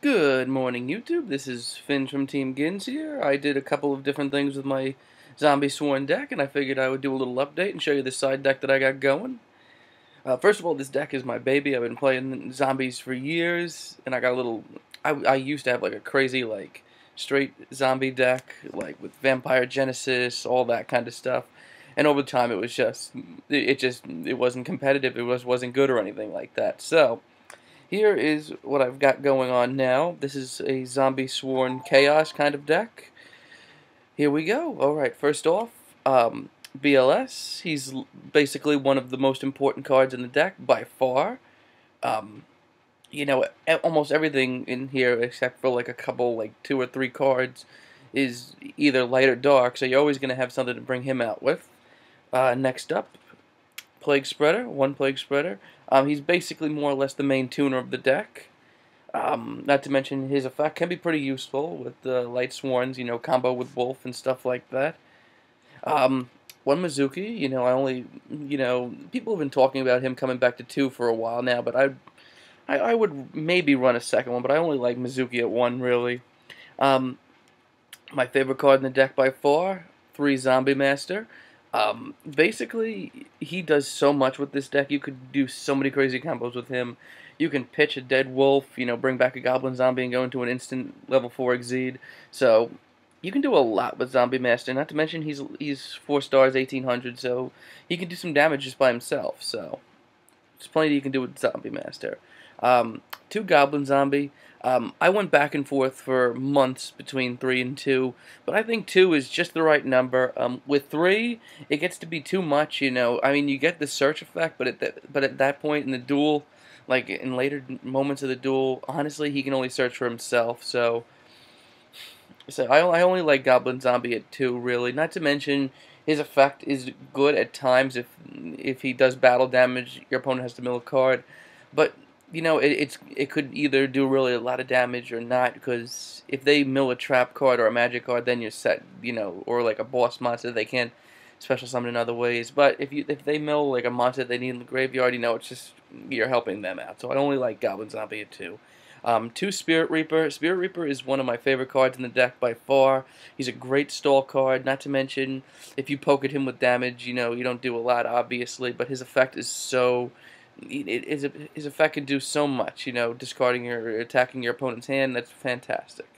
Good morning, YouTube. This is Finn from Team Gins here. I did a couple of different things with my ZombieSworn deck, and I figured I would do a little update and show you the side deck that I got going. First of all, this deck is my baby. I've been playing zombies for years, and I got a little... I used to have like a crazy, like, straight zombie deck, like with Vampire Genesis, all that kind of stuff. And over time, it was just... It wasn't competitive. It wasn't good or anything like that. So... here is what I've got going on now. This is a ZombieSworn Chaos kind of deck. Here we go. Alright, first off, BLS. He's basically one of the most important cards in the deck, by far. Um, almost everything in here, except for like a couple, like 2 or 3 cards, is either light or dark, so you're always going to have something to bring him out with. Next up, Plague Spreader, one Plague Spreader. He's basically more or less the main tuner of the deck. Not to mention his effect can be pretty useful with the Light Sworns, combo with Wolf and stuff like that. One Mizuki, people have been talking about him coming back to 2 for a while now, but I would maybe run a second one, but I only like Mizuki at 1, really. My favorite card in the deck by far, 3 Zombie Master. Basically, he does so much with this deck. You could do so many crazy combos with him. You can pitch a dead wolf, bring back a goblin zombie and go into an instant level 4 Exceed. So, you can do a lot with Zombie Master. Not to mention, he's 4 stars, 1800, so he can do some damage just by himself. So, there's plenty you can do with Zombie Master. 2 Goblin Zombie. I went back and forth for months between 3 and 2, but I think 2 is just the right number. With 3, it gets to be too much, I mean, you get the search effect, but at that point in the duel, like in later moments of the duel, honestly, he can only search for himself. So I only like Goblin Zombie at 2, really. Not to mention his effect is good at times if he does battle damage, your opponent has to mill a card, but it could either do really a lot of damage or not, because if they mill a trap card or a magic card, then you're set, or like a boss monster, they can't special summon in other ways. But if they mill like a monster they need in the graveyard, it's just, you're helping them out. So I only like Goblin Zombie at 2. 2 Spirit Reaper. Spirit Reaper is one of my favorite cards in the deck by far. He's a great stall card, not to mention if you poke at him with damage, you don't do a lot, obviously, but his effect is so... his effect can do so much, discarding or attacking your opponent's hand. That's fantastic.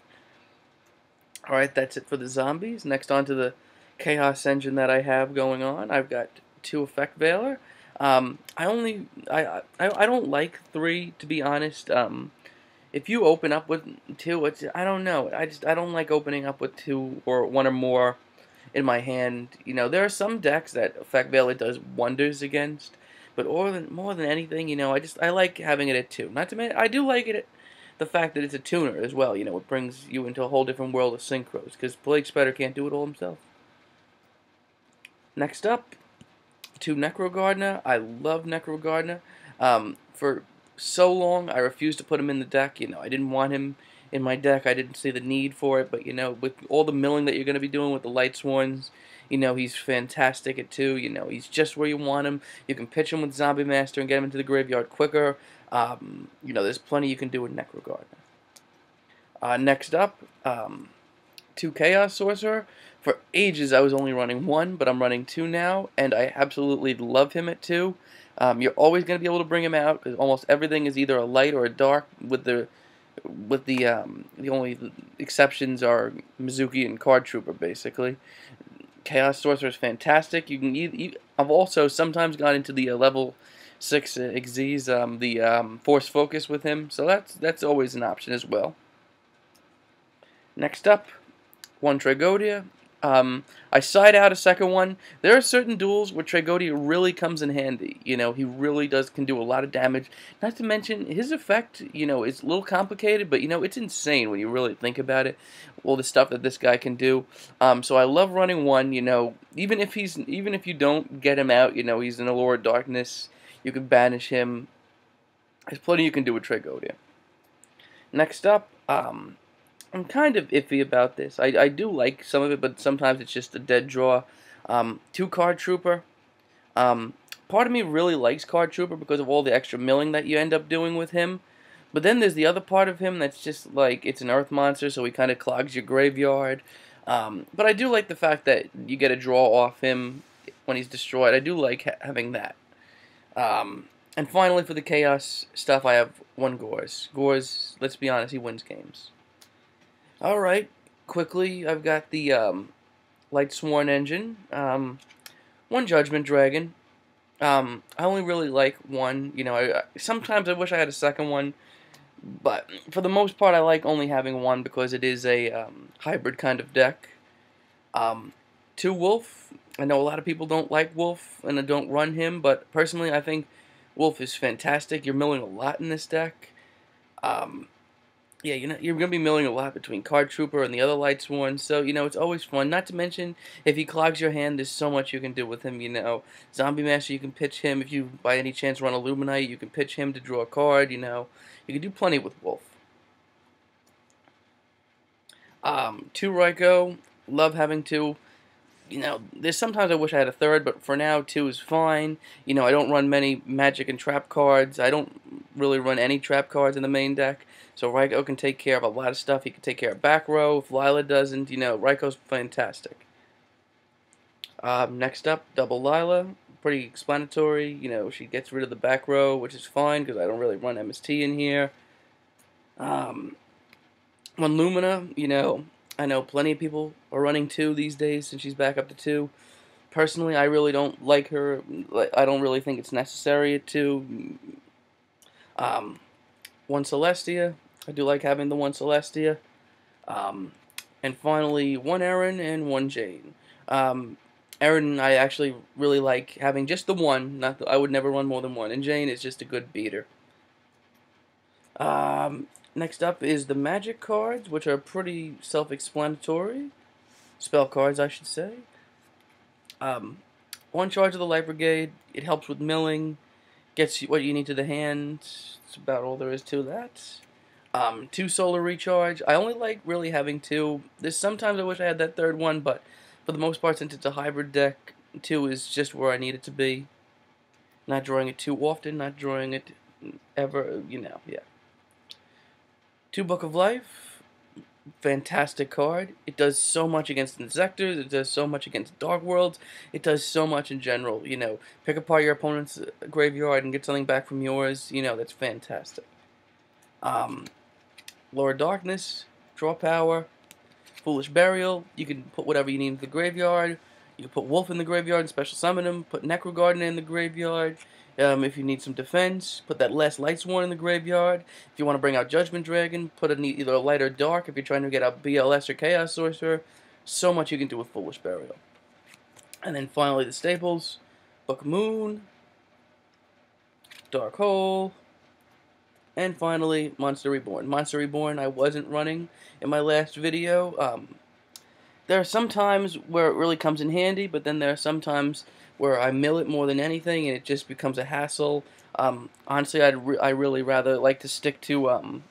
Alright, that's it for the zombies. Next on to the Chaos engine that I have going on. I've got 2 Effect Veiler. I don't like 3, to be honest. If you open up with 2, I don't know. I don't like opening up with 2 or 1 or more in my hand. There are some decks that Effect Veiler does wonders against. But more than anything, I like having it at 2. Not to mention, I do like the fact that it's a tuner as well. It brings you into a whole different world of synchros, because Plague Spreader can't do it all himself. Next up, 2 Necro Gardener. I love Necro Gardener. For so long, I refused to put him in the deck. I didn't want him in my deck. I didn't see the need for it. But, with all the milling that you're going to be doing with the Light Sworns, he's fantastic at 2. He's just where you want him. You can pitch him with Zombie Master and get him into the graveyard quicker. There's plenty you can do with Necro Gardener. Next up, 2 Chaos Sorcerer. For ages, I was only running 1, but I'm running 2 now, and I absolutely love him at 2. You're always going to be able to bring him out, because almost everything is either a light or a dark, the only exceptions are Mizuki and Card Trooper, basically. Chaos Sorcerer is fantastic. I've also sometimes gone into the level 6 Xyz, the Force Focus with him, so that's always an option as well. Next up, 1 Tragodia. I side out a second one. There are certain duels where Tragodia really comes in handy. He really can do a lot of damage. Not to mention, his effect, is a little complicated, but, it's insane when you really think about it. All the stuff that this guy can do. So I love running 1, even if you don't get him out, he's in Allure of Darkness, you can banish him. There's plenty you can do with Tragodia. Next up, I'm kind of iffy about this. I do like some of it, but sometimes it's just a dead draw. 2 Card Trooper. Part of me really likes Card Trooper because of all the extra milling that you end up doing with him. But then there's the other part of him that's just like it's an earth monster, so he kind of clogs your graveyard. But I do like the fact that you get a draw off him when he's destroyed. I do like having that. And finally, for the chaos stuff, I have one Gores. Gores, let's be honest, he wins games. Alright, quickly, I've got the Lightsworn engine, one Judgment Dragon. I only really like one. You know, sometimes I wish I had a second one, but for the most part, I like only having one because it is a hybrid kind of deck. Two Wolf. I know a lot of people don't like Wolf and don't run him, but personally, I think Wolf is fantastic. You're milling a lot in this deck. Yeah, you're going to be milling a lot between Card Trooper and the other Lightsworn, so, it's always fun. Not to mention, if he clogs your hand, there's so much you can do with him, Zombie Master, you can pitch him. If you, by any chance, run Illuminite, you can pitch him to draw a card, You can do plenty with Wolf. Two Ryko, love having two. There's sometimes I wish I had a third, but for now, two is fine. I don't run many magic and trap cards. I don't really run any trap cards in the main deck. So Ryko can take care of a lot of stuff. He can take care of back row. If Lila doesn't, Ryko's fantastic. Next up, double Lila. Pretty explanatory. She gets rid of the back row, which is fine because I don't really run MST in here. One Lumina, I know plenty of people are running two these days since she's back up to two. Personally, I really don't like her. I don't really think it's necessary at two. One Celestia. I do like having the one Celestia. And finally, one Erin and one Jane. Erin, I actually really like having just the one. I would never run more than one. And Jane is just a good beater. Next up is the magic cards, which are pretty self-explanatory. Spell cards, I should say. One Charge of the Light Brigade. It helps with milling. Gets you what you need to the hand. That's about all there is to that. Two Solar Recharge. I only like really having two. There's sometimes I wish I had that third one, but for the most part, since it's a hybrid deck, two is just where I need it to be. Not drawing it too often, not drawing it ever, yeah. Two Book of Life, fantastic card. It does so much against Insectors, it does so much against Dark Worlds, it does so much in general, Pick apart your opponent's graveyard and get something back from yours, that's fantastic. Lower Darkness, draw power, Foolish Burial, you can put whatever you need in the graveyard. You can put Wolf in the graveyard and special summon him, put Necrogardener in the graveyard. If you need some defense, put that last Lightsworn in the graveyard. If you want to bring out Judgment Dragon, put either a light or dark if you're trying to get a BLS or Chaos Sorcerer. So much you can do with Foolish Burial. And then finally the staples, Book of Moon, Dark Hole, and finally Monster Reborn. Monster Reborn I wasn't running in my last video. There are some times where it really comes in handy, but then there are some times where I mill it more than anything, and it just becomes a hassle. Honestly, I really rather like to stick to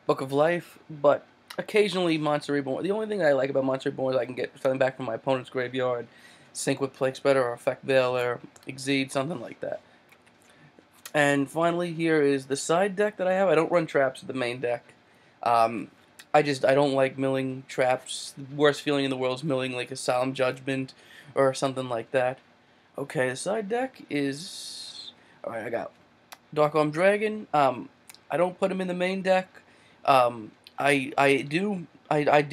Book of Life, but occasionally Monster Reborn. The only thing I like about Monster Reborn is I can get something back from my opponent's graveyard, sync with Plague Spreader or Effect Veil or Exceed, something like that. And finally, here is the side deck that I have. I don't run traps with the main deck. I don't like milling traps. The worst feeling in the world is milling like a Solemn Judgment or something like that. Okay, the side deck is... Alright, I got Dark Arm Dragon. I don't put him in the main deck. I do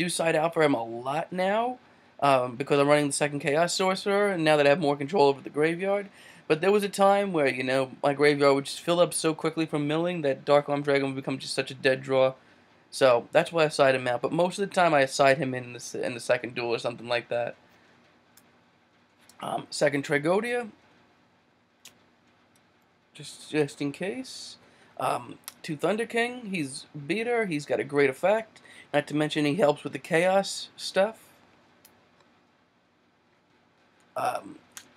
side out for him a lot now, because I'm running the second Chaos Sorcerer, and now that I have more control over the graveyard. But there was a time where, my graveyard would just fill up so quickly from milling that Dark Arm Dragon would become just such a dead draw. So that's why I side him out. But most of the time I side him in the second duel or something like that. Second Tragodia, just in case. Two Thunder King, he's beater, he's got a great effect. Not to mention he helps with the chaos stuff.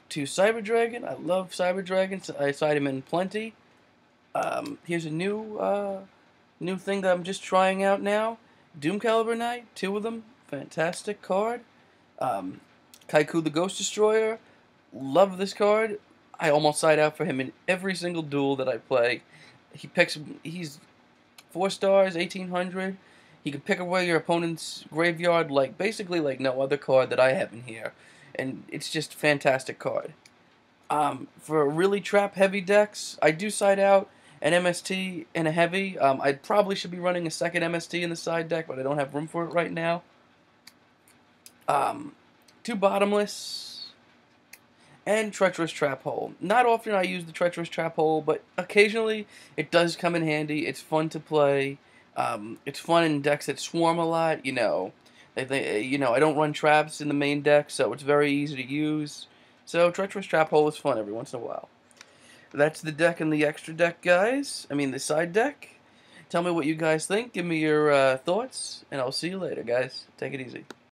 Two Cyber Dragon, I love Cyber Dragons, I side him in plenty. Here's a new thing that I'm just trying out now. Doom Caliber Knight, two of them, fantastic card. Kaiku the Ghost Destroyer, love this card. I almost side out for him in every single duel that I play. He's 4 stars, 1800. He can pick away your opponent's graveyard like basically like no other card that I have in here, and it's just a fantastic card. For really trap heavy decks, I do side out an MST and a heavy. I probably should be running a second MST in the side deck, but I don't have room for it right now. 2 bottomless and treacherous trap hole. Not often I use the treacherous trap hole, but occasionally it does come in handy. It's fun to play. It's fun in decks that swarm a lot. You know, I don't run traps in the main deck, so it's very easy to use. So treacherous trap hole is fun every once in a while. That's the deck and the extra deck, guys. I mean the side deck. Tell me what you guys think. Give me your thoughts, and I'll see you later, guys. Take it easy.